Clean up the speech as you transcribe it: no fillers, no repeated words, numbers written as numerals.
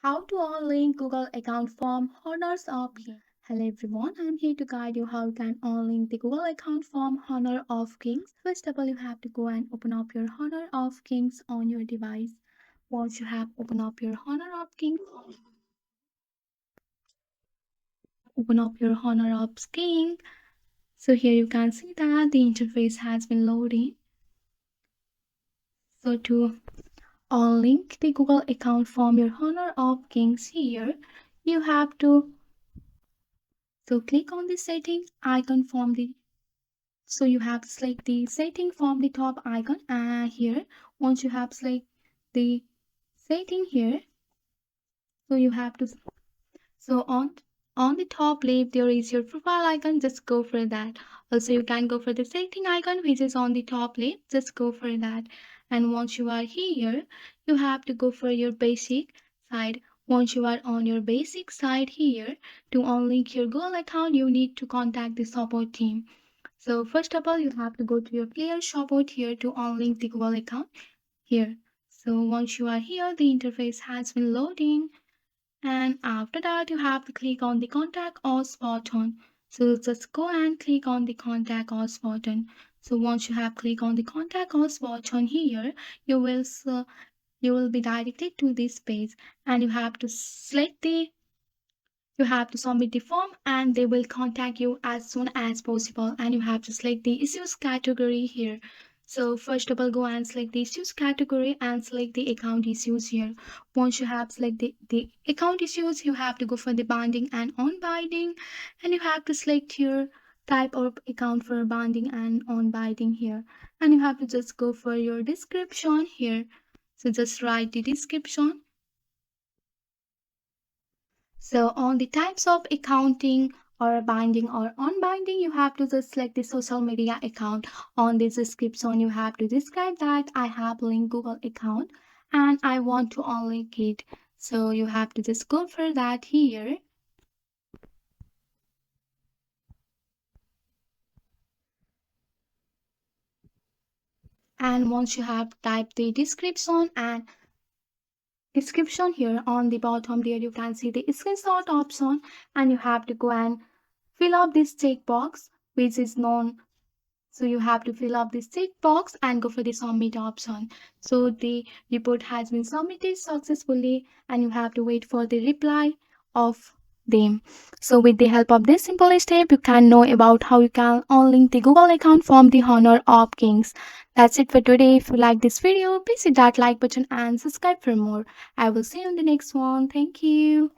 How to unlink Google account from Honors of Kings. Hello everyone, I am here to guide you how you can unlink the Google account from Honor of Kings. First of all, you have to go and open up your Honor of Kings on your device. Once you have opened up your Honor of Kings, open up your Honor of King. So here you can see that the interface has been loading. So to unlink the Google account from your Honor of Kings here, you have to click on the setting icon from the you have to select the setting from the top icon, and here once you have select the setting here, so you have to on the top left there is your profile icon, just go for that. Also you can go for the setting icon which is on the top left, just go for that. And once you are here, you have to go for your basic side. Once you are on your basic side here, to unlink your Google account you need to contact the support team. So first of all, you have to go to your player support here to unlink the Google account here. So once you are here, the interface has been loading, and after that you have to click on the contact us button. So just go and click on the contact us button. So once you have clicked on the contact us button here, you will be directed to this page, and you have to submit the form, and they will contact you as soon as possible. And you have to select the issues category here. So first of all, go and select the issues category and select the account issues here. Once you have selected the account issues, you have to go for the binding and on-binding, and you have to select your type of account for binding and on-binding here. And you have to just go for your description here. So just write the description. So on the types of accounting or binding or unbinding, you have to just select the social media account. On this description, you have to describe that I have linked Google account and I want to unlink it. So you have to just go for that here. And once you have typed the description here on the bottom there, you can see the screenshot option, and you have to go and fill up this checkbox which is known. So you have to fill up this checkbox and go for the submit option. So the report has been submitted successfully, and you have to wait for the reply of them. So with the help of this simple step, you can know about how you can unlink the Google account from the Honor of Kings. That's it for today. If you like this video, please hit that like button and subscribe for more. I will see you in the next one. Thank you.